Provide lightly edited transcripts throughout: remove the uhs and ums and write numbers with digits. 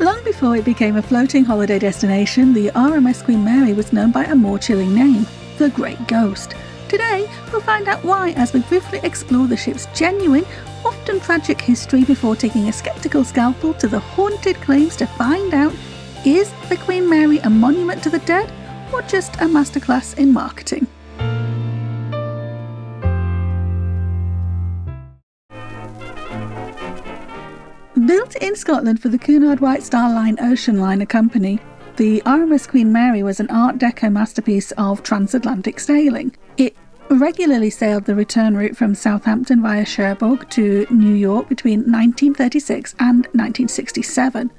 Long before it became a floating holiday destination, the RMS Queen Mary was known by a more chilling name, the Great Ghost. Today, we'll find out why as we briefly explore the ship's genuine, often tragic history before taking a skeptical scalpel to the haunted claims to find out, is the Queen Mary a monument to the dead or just a masterclass in marketing? Built in Scotland for the Cunard White Star Line ocean liner company, the RMS Queen Mary was an Art Deco masterpiece of transatlantic sailing. It regularly sailed the return route from Southampton via Cherbourg to New York between 1936 and 1967.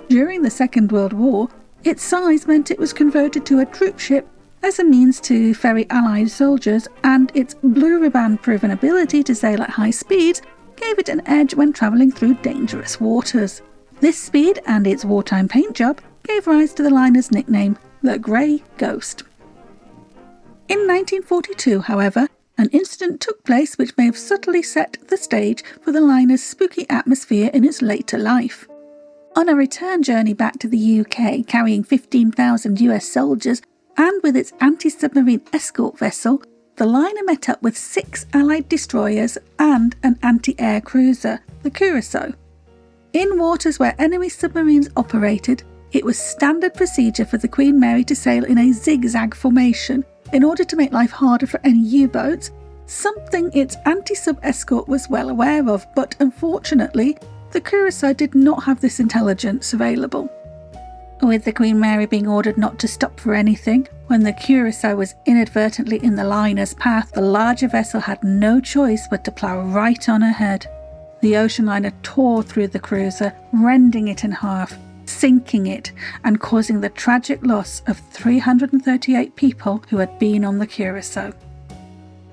During the Second World War, its size meant it was converted to a troop ship as a means to ferry Allied soldiers, and its blue ribbon-proven ability to sail at high speeds gave it an edge when travelling through dangerous waters. This speed and its wartime paint job gave rise to the liner's nickname, the Grey Ghost. In 1942, however, an incident took place which may have subtly set the stage for the liner's spooky atmosphere in its later life. On a return journey back to the UK carrying 15,000 US soldiers and with its anti-submarine escort vessel, the liner met up with 6 Allied destroyers and an anti-air cruiser, the Curacao. In waters where enemy submarines operated, it was standard procedure for the Queen Mary to sail in a zigzag formation in order to make life harder for any U-boats, something its anti-sub escort was well aware of, but unfortunately, the Curacao did not have this intelligence available. With the Queen Mary being ordered not to stop for anything, when the Curacao was inadvertently in the liner's path, the larger vessel had no choice but to plough right on ahead. The ocean liner tore through the cruiser, rending it in half, sinking it, and causing the tragic loss of 338 people who had been on the Curacao.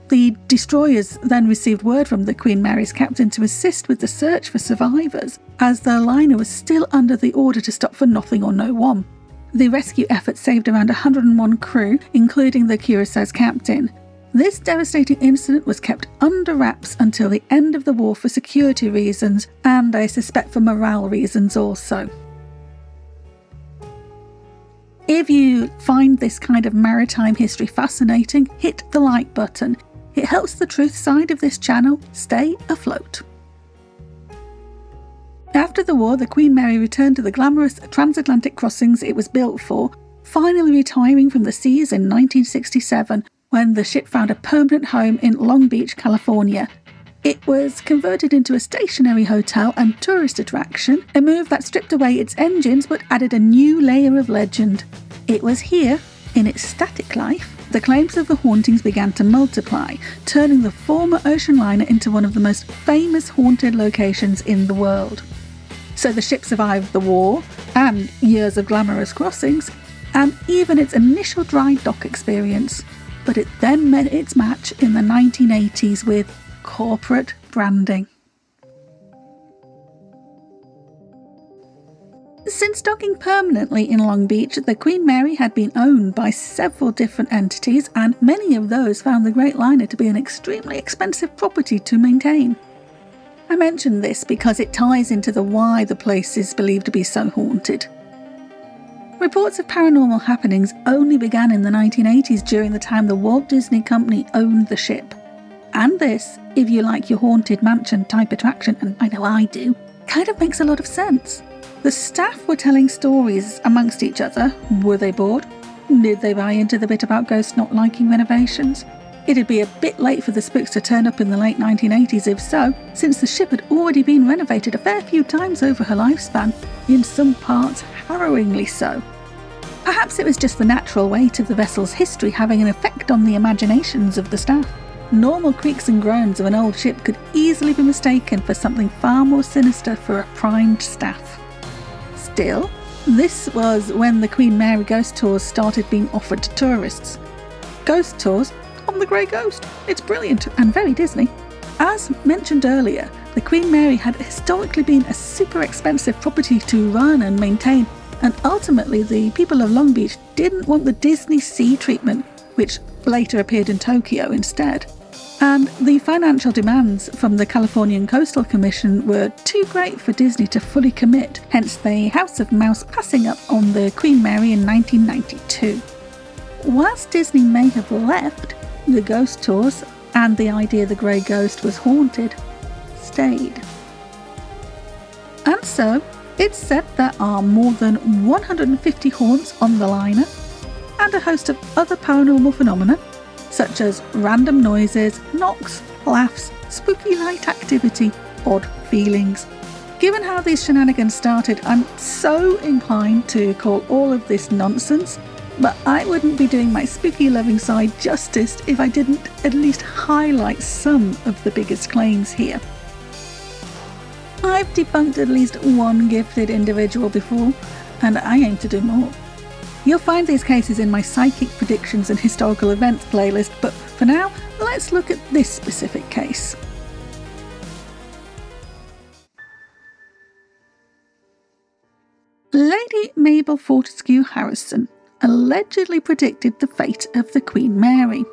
The destroyers then received word from the Queen Mary's captain to assist with the search for survivors, as the liner was still under the order to stop for nothing or no one. The rescue effort saved around 101 crew, including the Curaçao's captain. This devastating incident was kept under wraps until the end of the war for security reasons, and I suspect for morale reasons also. If you find this kind of maritime history fascinating, hit the like button. It helps the truth side of this channel stay afloat. After the war, the Queen Mary returned to the glamorous transatlantic crossings it was built for, finally retiring from the seas in 1967 when the ship found a permanent home in Long Beach, California. It was converted into a stationary hotel and tourist attraction, a move that stripped away its engines but added a new layer of legend. It was here, in its static life, the claims of the hauntings began to multiply, turning the former ocean liner into one of the most famous haunted locations in the world. So the ship survived the war, and years of glamorous crossings, and even its initial dry dock experience. But it then met its match in the 1980s with corporate branding. Since docking permanently in Long Beach, the Queen Mary had been owned by several different entities, and many of those found the Great Liner to be an extremely expensive property to maintain. I mention this because it ties into the why the place is believed to be so haunted. Reports of paranormal happenings only began in the 1980s during the time the Walt Disney Company owned the ship. And this, if you like your haunted mansion type attraction, and I know I do, kind of makes a lot of sense. The staff were telling stories amongst each other. Were they bored? Did they buy into the bit about ghosts not liking renovations? It'd be a bit late for the spooks to turn up in the late 1980s if so, since the ship had already been renovated a fair few times over her lifespan, in some parts harrowingly so. Perhaps it was just the natural weight of the vessel's history having an effect on the imaginations of the staff. Normal creaks and groans of an old ship could easily be mistaken for something far more sinister for a primed staff. Still, this was when the Queen Mary ghost tours started being offered to tourists. Ghost tours on the Grey Ghost. It's brilliant and very Disney. As mentioned earlier, the Queen Mary had historically been a super expensive property to run and maintain, and ultimately the people of Long Beach didn't want the Disney Sea treatment, which later appeared in Tokyo instead. And the financial demands from the Californian Coastal Commission were too great for Disney to fully commit, hence the House of Mouse passing up on the Queen Mary in 1992. Whilst Disney may have left, the ghost tours and the idea the grey ghost was haunted stayed. And so, it's said there are more than 150 haunts on the liner, and a host of other paranormal phenomena, such as random noises, knocks, laughs, spooky light activity, odd feelings. Given how these shenanigans started, I'm so inclined to call all of this nonsense, but I wouldn't be doing my spooky loving side justice if I didn't at least highlight some of the biggest claims here. I've debunked at least one gifted individual before, and I aim to do more. You'll find these cases in my Psychic Predictions and Historical Events playlist, but for now, let's look at this specific case. Lady Mabel Fortescue Harrison allegedly predicted the fate of the Queen Mary.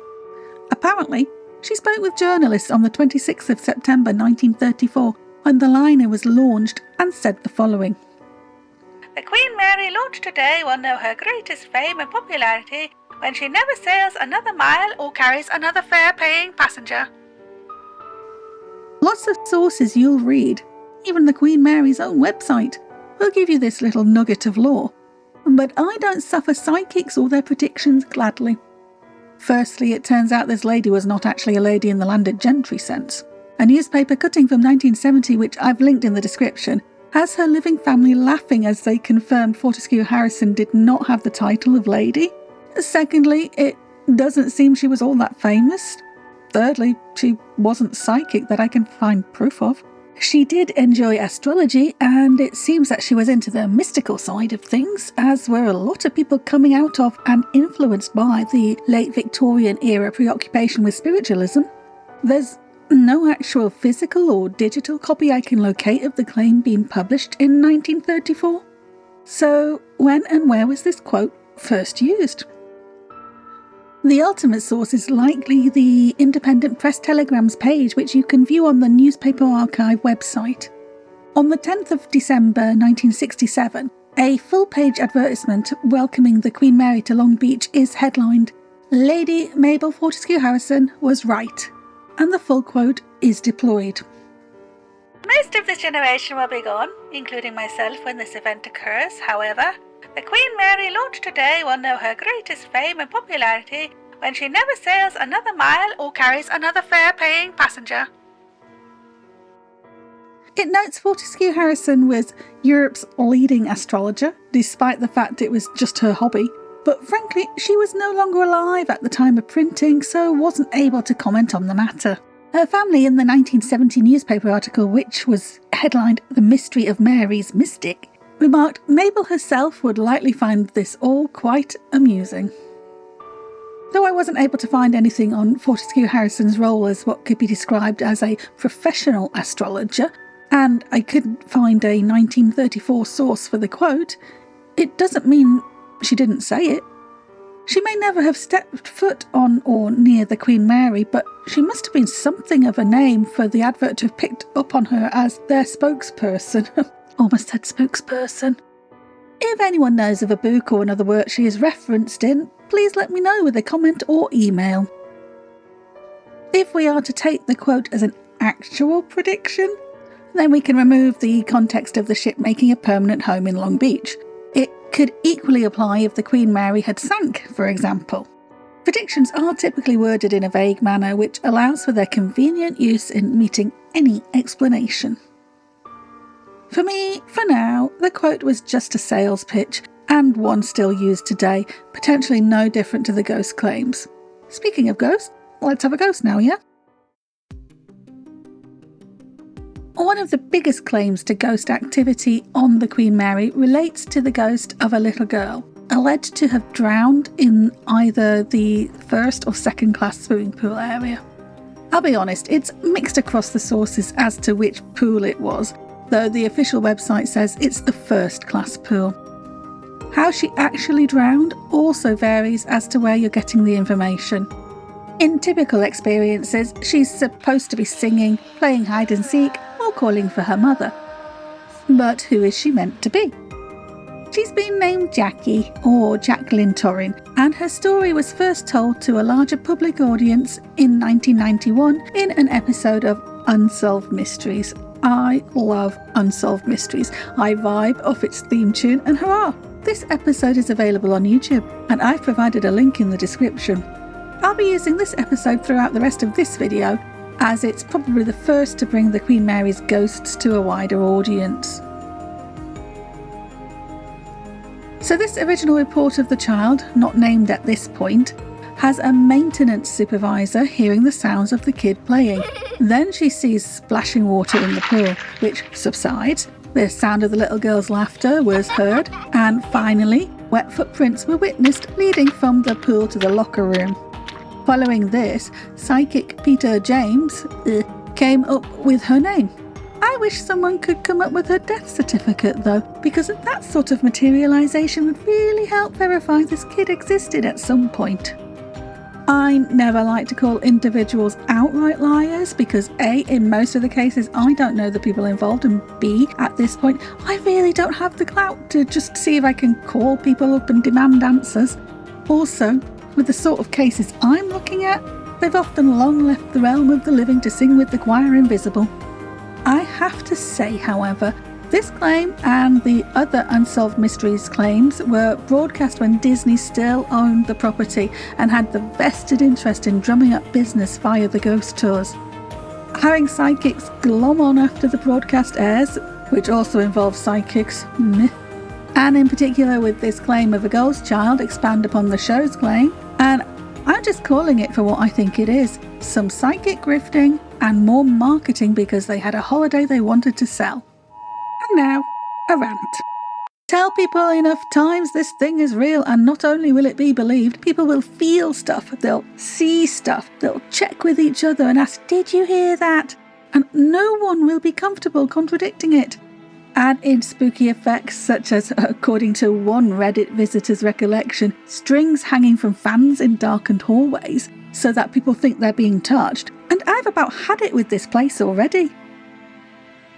Apparently, she spoke with journalists on the 26th of September 1934 when the liner was launched and said the following. The Queen Mary launched today will know her greatest fame and popularity when she never sails another mile or carries another fare-paying passenger. Lots of sources you'll read, even the Queen Mary's own website, will give you this little nugget of lore. But I don't suffer psychics or their predictions gladly. Firstly, it turns out this lady was not actually a lady in the landed gentry sense. A newspaper cutting from 1970, which I've linked in the description, has her living family laughing as they confirmed Fortescue Harrison did not have the title of lady. Secondly, it doesn't seem she was all that famous. Thirdly, she wasn't psychic that I can find proof of. She did enjoy astrology, and it seems that she was into the mystical side of things, as were a lot of people coming out of and influenced by the late Victorian era preoccupation with spiritualism. There's no actual physical or digital copy I can locate of the claim being published in 1934. So when and where was this quote first used? The ultimate source is likely the Independent Press Telegram's page, which you can view on the Newspaper Archive website. On the 10th of December 1967, a full-page advertisement welcoming the Queen Mary to Long Beach is headlined, "Lady Mabel Fortescue Harrison was right," and the full quote is deployed. Most of this generation will be gone, including myself when this event occurs. However, the Queen Mary launched today will know her greatest fame and popularity when she never sails another mile or carries another fare-paying passenger. It notes Fortescue Harrison was Europe's leading astrologer, despite the fact it was just her hobby. But frankly, she was no longer alive at the time of printing, so wasn't able to comment on the matter. Her family, in the 1970 newspaper article, which was headlined "The Mystery of Mary's Mystic," remarked Mabel herself would likely find this all quite amusing. Though I wasn't able to find anything on Fortescue Harrison's role as what could be described as a professional astrologer, and I couldn't find a 1934 source for the quote, it doesn't mean she didn't say it. She may never have stepped foot on or near the Queen Mary, but she must have been something of a name for the advert to have picked up on her as their spokesperson. Almost said spokesperson. If anyone knows of a book or another work she is referenced in, please let me know with a comment or email. If we are to take the quote as an actual prediction, then we can remove the context of the ship making a permanent home in Long Beach. It could equally apply if the Queen Mary had sank, for example. Predictions are typically worded in a vague manner, which allows for their convenient use in meeting any explanation. For me, for now, the quote was just a sales pitch, and one still used today, potentially no different to the ghost claims. Speaking of ghosts, let's have a ghost now, yeah? One of the biggest claims to ghost activity on the Queen Mary relates to the ghost of a little girl, alleged to have drowned in either the first or second class swimming pool area. I'll be honest, it's mixed across the sources as to which pool it was, though the official website says it's the first class pool. How she actually drowned also varies as to where you're getting the information. In typical experiences, she's supposed to be singing, playing hide and seek, or calling for her mother. But who is she meant to be? She's been named Jackie, or Jacqueline Torrin, and her story was first told to a larger public audience in 1991 in an episode of Unsolved Mysteries. I love Unsolved Mysteries. I vibe off its theme tune, and hurrah! This episode is available on YouTube, and I've provided a link in the description. I'll be using this episode throughout the rest of this video, as it's probably the first to bring the Queen Mary's ghosts to a wider audience. So this original report of the child, not named at this point, has a maintenance supervisor hearing the sounds of the kid playing. Then she sees splashing water in the pool, which subsides. The sound of the little girl's laughter was heard, and finally, wet footprints were witnessed leading from the pool to the locker room. Following this, psychic Peter James came up with her name. I wish someone could come up with her death certificate though, because that sort of materialisation would really help verify this kid existed at some point. I never like to call individuals outright liars because A, in most of the cases I don't know the people involved, and B, at this point I really don't have the clout to just see if I can call people up and demand answers. Also, with the sort of cases I'm looking at, they've often long left the realm of the living to sing with the choir invisible. I have to say, however, this claim and the other Unsolved Mysteries claims were broadcast when Disney still owned the property and had the vested interest in drumming up business via the ghost tours. Having psychics glom on after the broadcast airs, which also involves psychics, and in particular with this claim of a ghost child expand upon the show's claim, and I'm just calling it for what I think it is, some psychic grifting and more marketing because they had a holiday they wanted to sell. And now, a rant. Tell people enough times this thing is real, and not only will it be believed, people will feel stuff, they'll see stuff, they'll check with each other and ask, did you hear that? And no one will be comfortable contradicting it. Add in spooky effects such as, according to one Reddit visitor's recollection, strings hanging from fans in darkened hallways so that people think they're being touched, and I've about had it with this place already.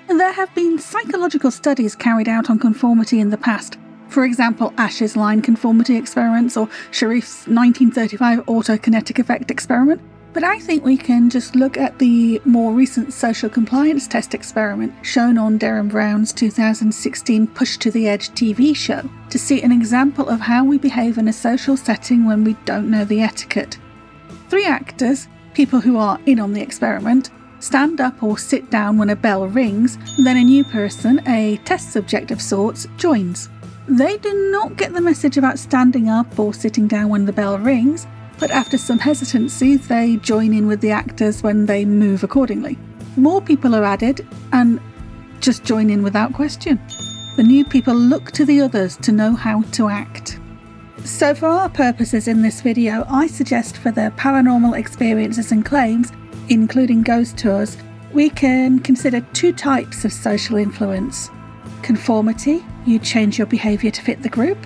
There have been psychological studies carried out on conformity in the past. For example, Ash's line conformity experiments or Sharif's 1935 autokinetic effect experiment. But I think we can just look at the more recent social compliance test experiment shown on Derren Brown's 2016 Push to the Edge TV show to see an example of how we behave in a social setting when we don't know the etiquette. 3 actors, people who are in on the experiment, stand up or sit down when a bell rings, then a new person, a test subject of sorts, joins. They do not get the message about standing up or sitting down when the bell rings, but after some hesitancy they join in with the actors when they move accordingly. More people are added and just join in without question. The new people look to the others to know how to act. So for our purposes in this video, I suggest for the paranormal experiences and claims, including ghost tours, we can consider 2 types of social influence. Conformity, you change your behaviour to fit the group,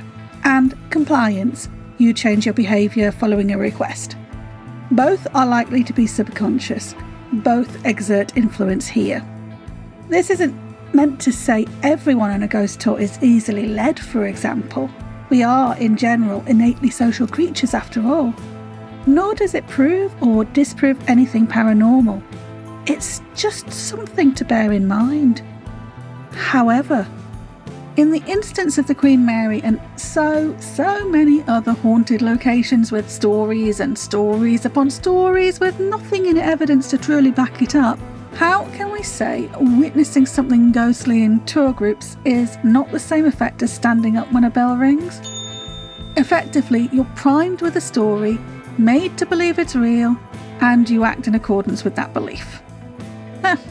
and compliance, you change your behaviour following a request. Both are likely to be subconscious. Both exert influence here. This isn't meant to say everyone on a ghost tour is easily led, for example. We are, in general, innately social creatures after all. Nor does it prove or disprove anything paranormal. It's just something to bear in mind. However, in the instance of the Queen Mary and so many other haunted locations with stories and stories upon stories with nothing in evidence to truly back it up, how can we say witnessing something ghostly in tour groups is not the same effect as standing up when a bell rings? Effectively, you're primed with a story, made to believe it's real, and you act in accordance with that belief.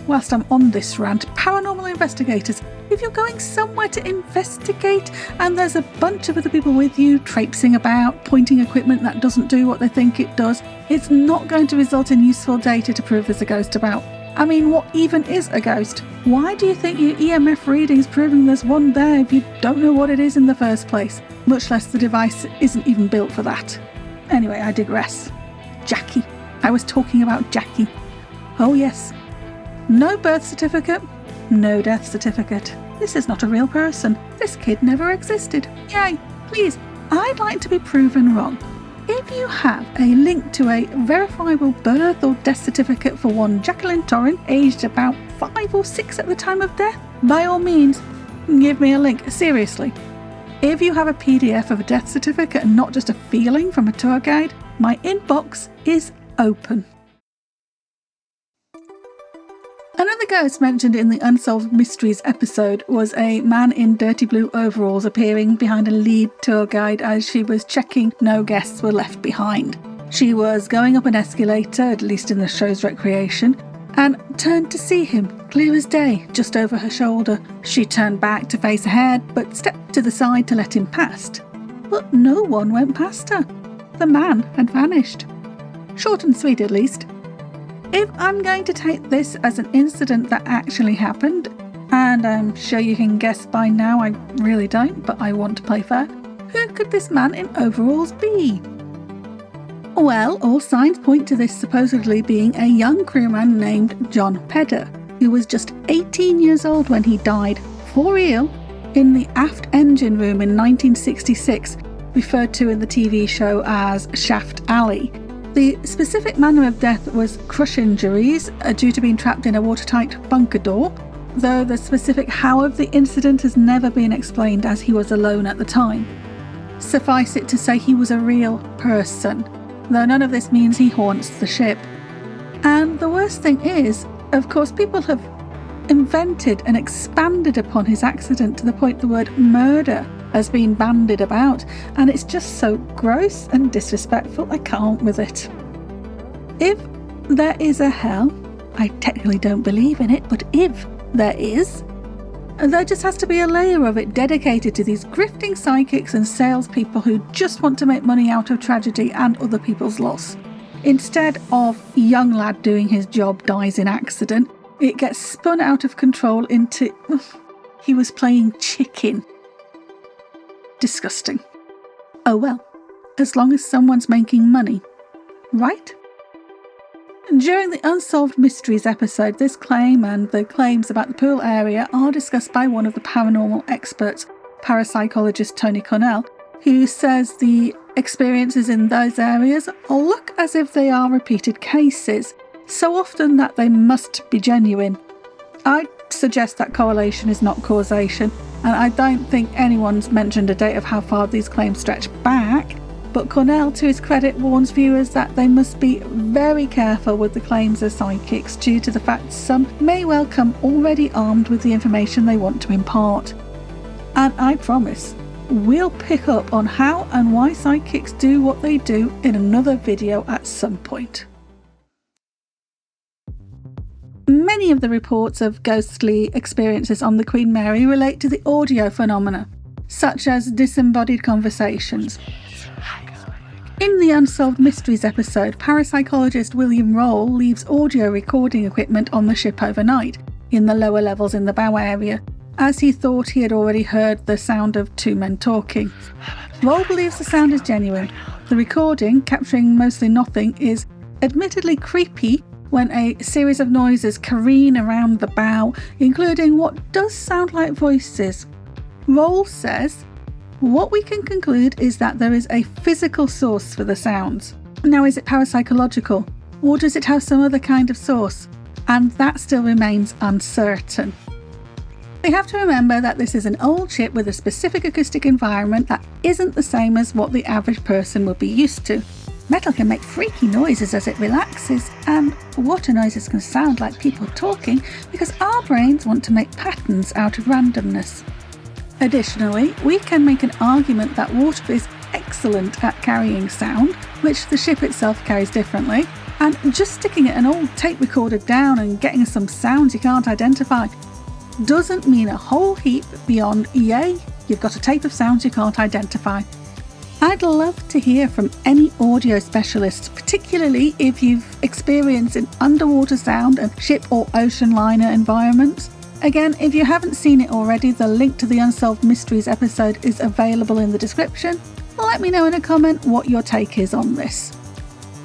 Whilst I'm on this rant, paranormal investigators, if you're going somewhere to investigate and there's a bunch of other people with you traipsing about, pointing equipment that doesn't do what they think it does, it's not going to result in useful data to prove there's a ghost about. I mean, what even is a ghost? Why do you think your EMF reading's proving there's one there if you don't know what it is in the first place? Much less the device isn't even built for that. Anyway, I digress. Jackie. I was talking about Jackie. Oh yes. No birth certificate, no death certificate. This is not a real person. This kid never existed. Yay. Please, I'd like to be proven wrong. If you have a link to a verifiable birth or death certificate for one Jacqueline Torrin, aged about 5 or 6 at the time of death, by all means, give me a link. Seriously. If you have a PDF of a death certificate and not just a feeling from a tour guide, my inbox is open. Another ghost mentioned in the Unsolved Mysteries episode was a man in dirty blue overalls appearing behind a lead tour guide as she was checking no guests were left behind. She was going up an escalator, at least in the show's recreation, and turned to see him, clear as day, just over her shoulder. She turned back to face ahead, but stepped to the side to let him past. But no one went past her. The man had vanished. Short and sweet, at least. If I'm going to take this as an incident that actually happened, and I'm sure you can guess by now I really don't, but I want to play fair, who could this man in overalls be? Well, all signs point to this supposedly being a young crewman named John Pedder, who was just 18 years old when he died, for real, in the aft engine room in 1966, referred to in the TV show as Shaft Alley. The specific manner of death was crush injuries due to being trapped in a watertight bunker door, though the specific how of the incident has never been explained as he was alone at the time. Suffice it to say he was a real person, though none of this means he haunts the ship. And the worst thing is, of course, people have invented and expanded upon his accident to the point the word murder has been bandied about, and it's just so gross and disrespectful. I can't with it. If there is a hell, I technically don't believe in it, but if there is, there just has to be a layer of it dedicated to these grifting psychics and salespeople who just want to make money out of tragedy and other people's loss. Instead of young lad doing his job dies in accident, it gets spun out of control into he was playing chicken. Disgusting. Oh well, as long as someone's making money, right? During the Unsolved Mysteries episode, this claim and the claims about the pool area are discussed by one of the paranormal experts, parapsychologist Tony Cornell, who says the experiences in those areas look as if they are repeated cases, so often that they must be genuine. I'd suggest that correlation is not causation, and I don't think anyone's mentioned a date of how far these claims stretch back, but Cornell, to his credit, warns viewers that they must be very careful with the claims of psychics due to the fact some may well come already armed with the information they want to impart. And I promise, we'll pick up on how and why psychics do what they do in another video at some point. Many of the reports of ghostly experiences on the Queen Mary relate to the audio phenomena, such as disembodied conversations. In the Unsolved Mysteries episode, parapsychologist William Roll leaves audio recording equipment on the ship overnight, in the lower levels in the bow area, as he thought he had already heard the sound of 2 men talking. Roll believes the sound is genuine. The recording, capturing mostly nothing, is admittedly creepy when a series of noises careen around the bow, including what does sound like voices. Roll says, what we can conclude is that there is a physical source for the sounds. Now, is it parapsychological, or does it have some other kind of source? And that still remains uncertain. We have to remember that this is an old ship with a specific acoustic environment that isn't the same as what the average person would be used to. Metal can make freaky noises as it relaxes, and water noises can sound like people talking because our brains want to make patterns out of randomness. Additionally, we can make an argument that water is excellent at carrying sound, which the ship itself carries differently, and just sticking an old tape recorder down and getting some sounds you can't identify doesn't mean a whole heap beyond, yay, you've got a tape of sounds you can't identify. I'd love to hear from any audio specialists, particularly if you've experienced an underwater sound and ship or ocean liner environments. Again, if you haven't seen it already, the link to the Unsolved Mysteries episode is available in the description. Let me know in a comment what your take is on this.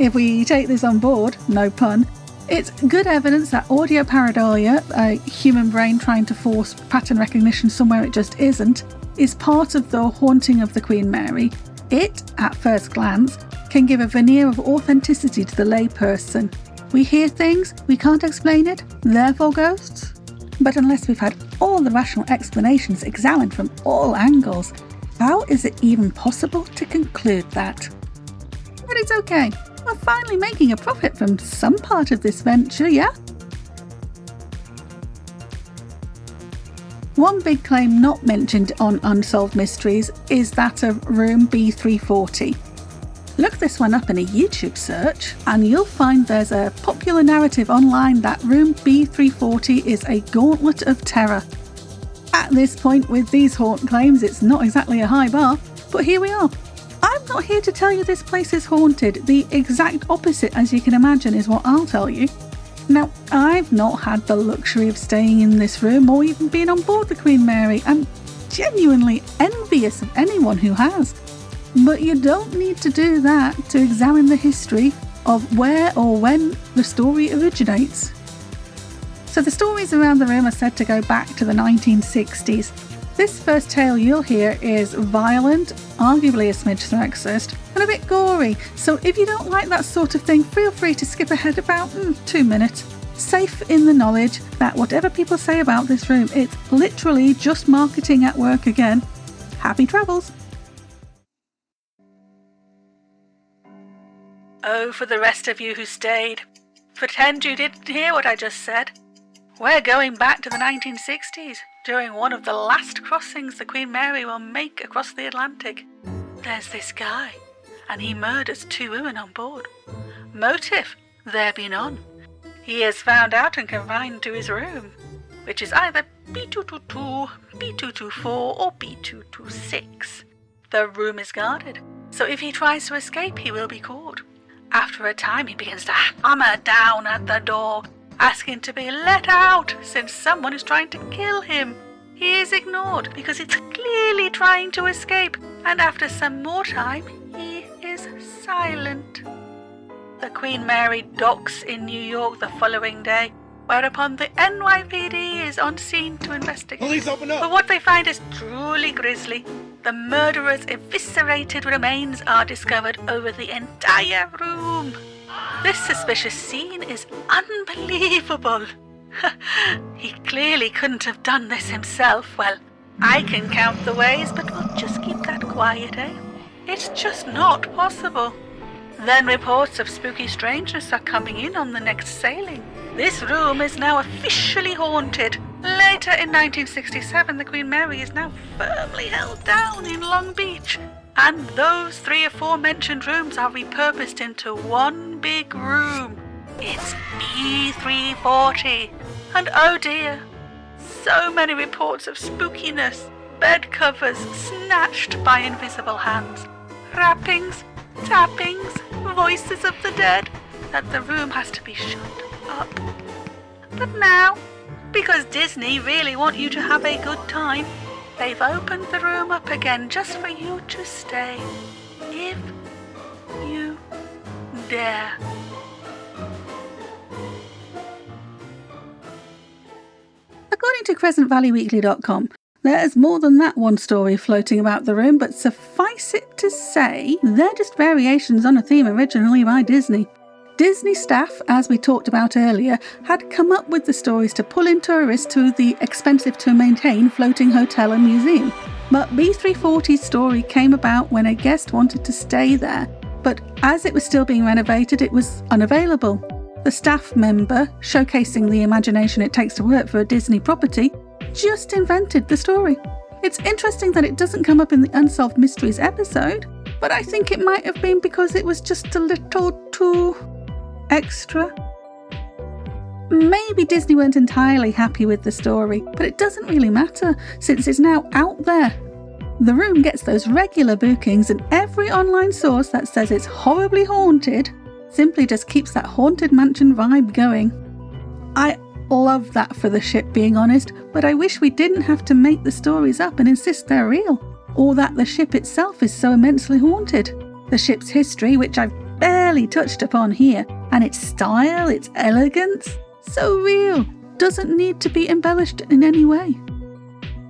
If we take this on board, no pun, it's good evidence that audio pareidolia, a human brain trying to force pattern recognition somewhere it just isn't, is part of the haunting of the Queen Mary. It, at first glance, can give a veneer of authenticity to the layperson. We hear things, we can't explain it, therefore ghosts. But unless we've had all the rational explanations examined from all angles, how is it even possible to conclude that? But it's okay, we're finally making a profit from some part of this venture, yeah? One big claim not mentioned on Unsolved Mysteries is that of Room B340. Look this one up in a YouTube search and you'll find there's a popular narrative online that Room B340 is a gauntlet of terror. At this point with these haunt claims, it's not exactly a high bar, but here we are. I'm not here to tell you this place is haunted. The exact opposite, as you can imagine, is what I'll tell you. Now, I've not had the luxury of staying in this room or even being on board the Queen Mary. I'm genuinely envious of anyone who has. But you don't need to do that to examine the history of where or when the story originates. So the stories around the room are said to go back to the 1960s. This first tale you'll hear is violent, arguably a smidge sexist, and a bit gory, so if you don't like that sort of thing, feel free to skip ahead about 2 minutes. Safe in the knowledge that whatever people say about this room, it's literally just marketing at work again. Happy travels! Oh, for the rest of you who stayed. Pretend you didn't hear what I just said. We're going back to the 1960s, during one of the last crossings the Queen Mary will make across the Atlantic. There's this guy, and he murders 2 women on board. Motive? There be none. He is found out and confined to his room, which is either B222, B224 or B226. The room is guarded, so if he tries to escape he will be caught. After a time he begins to hammer down at the door, asking to be let out since someone is trying to kill him. He is ignored because it's clearly trying to escape, and after some more time he is silent. The Queen Mary docks in New York the following day, whereupon the NYPD is on scene to investigate. Police, open up! But what they find is truly grisly. The murderer's eviscerated remains are discovered over the entire room. This suspicious scene is unbelievable. He clearly couldn't have done this himself. Well, I can count the ways, but we'll just keep that quiet, eh? It's just not possible. Then reports of spooky strangeness are coming in on the next sailing. This room is now officially haunted. Later in 1967, the Queen Mary is now firmly held down in Long Beach, and those 3 aforementioned rooms are repurposed into one big room. It's B340, and oh dear, so many reports of spookiness, bed covers snatched by invisible hands, rappings, tappings, voices of the dead, that the room has to be shut up. But now, because Disney really want you to have a good time, they've opened the room up again just for you to stay, if you dare. According to CrescentValleyWeekly.com, there is more than that one story floating about the room, but suffice it to say, they're just variations on a theme originally by Disney. Disney staff, as we talked about earlier, had come up with the stories to pull in tourists to the expensive-to-maintain floating hotel and museum. But B340's story came about when a guest wanted to stay there, but as it was still being renovated, it was unavailable. The staff member, showcasing the imagination it takes to work for a Disney property, just invented the story. It's interesting that it doesn't come up in the Unsolved Mysteries episode, but I think it might have been because it was just a little too extra. Maybe Disney weren't entirely happy with the story, but it doesn't really matter since it's now out there. The room gets those regular bookings, and every online source that says it's horribly haunted simply just keeps that haunted mansion vibe going. I love that for the ship, being honest, but I wish we didn't have to make the stories up and insist they're real, or that the ship itself is so immensely haunted. The ship's history, which I've barely touched upon here, and its style, its elegance, so real, doesn't need to be embellished in any way.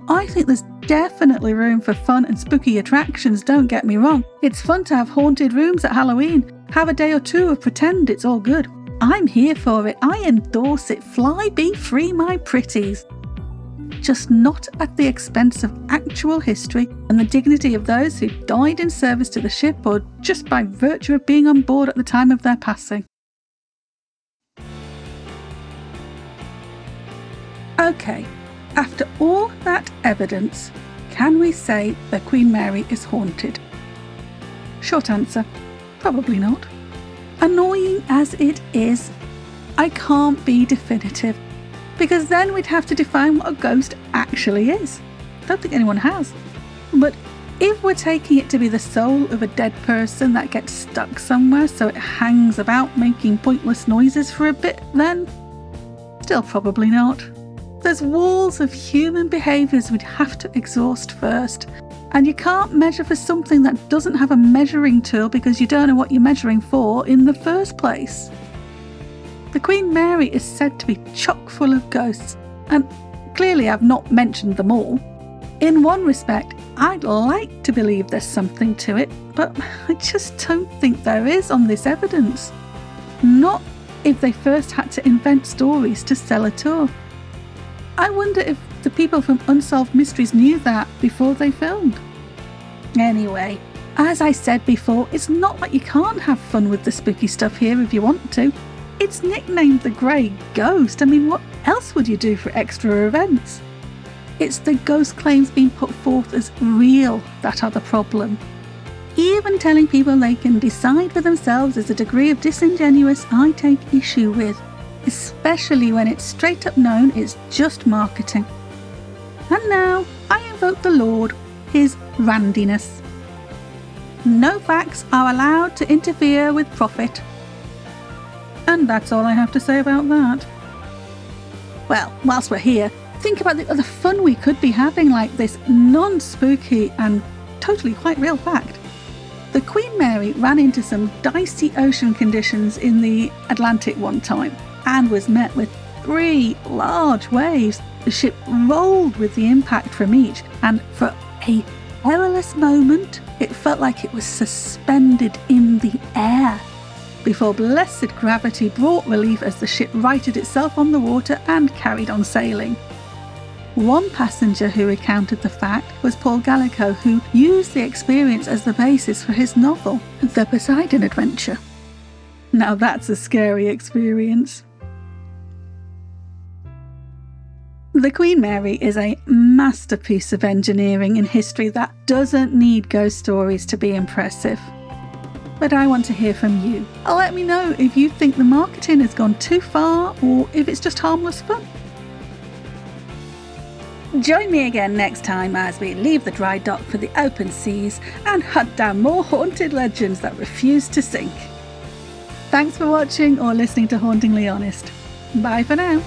I think there's definitely room for fun and spooky attractions, don't get me wrong. It's fun to have haunted rooms at Halloween, have a day or two of pretend it's all good. I'm here for it, I endorse it, fly be free my pretties. Just not at the expense of actual history and the dignity of those who died in service to the ship or just by virtue of being on board at the time of their passing. Okay, after all that evidence, can we say the Queen Mary is haunted? Short answer, probably not. Annoying as it is, I can't be definitive, because then we'd have to define what a ghost actually is. Don't think anyone has. But if we're taking it to be the soul of a dead person that gets stuck somewhere so it hangs about making pointless noises for a bit, then still probably not. There's walls of human behaviours we'd have to exhaust first, and you can't measure for something that doesn't have a measuring tool because you don't know what you're measuring for in the first place. The Queen Mary is said to be chock full of ghosts, and clearly I've not mentioned them all. In one respect, I'd like to believe there's something to it, but I just don't think there is on this evidence. Not if they first had to invent stories to sell a tour. I wonder if the people from Unsolved Mysteries knew that before they filmed. Anyway, as I said before, it's not like you can't have fun with the spooky stuff here if you want to. It's nicknamed the Grey Ghost. I mean, what else would you do for extra events? It's the ghost claims being put forth as real that are the problem. Even telling people they can decide for themselves is a degree of disingenuous I take issue with, especially when it's straight up known it's just marketing. And now I invoke the Lord, his randiness. No facts are allowed to interfere with profit. And that's all I have to say about that. Well, whilst we're here, think about the other fun we could be having, like this non-spooky and totally quite real fact. The Queen Mary ran into some dicey ocean conditions in the Atlantic one time and was met with 3 large waves. The ship rolled with the impact from each, and for a perilous moment it felt like it was suspended in the air, before blessed gravity brought relief as the ship righted itself on the water and carried on sailing. One passenger who recounted the fact was Paul Gallico, who used the experience as the basis for his novel, The Poseidon Adventure. Now that's a scary experience. The Queen Mary is a masterpiece of engineering in history that doesn't need ghost stories to be impressive. But I want to hear from you. Let me know if you think the marketing has gone too far or if it's just harmless fun. Join me again next time as we leave the dry dock for the open seas and hunt down more haunted legends that refuse to sink. Thanks for watching or listening to Hauntingly Honest. Bye for now.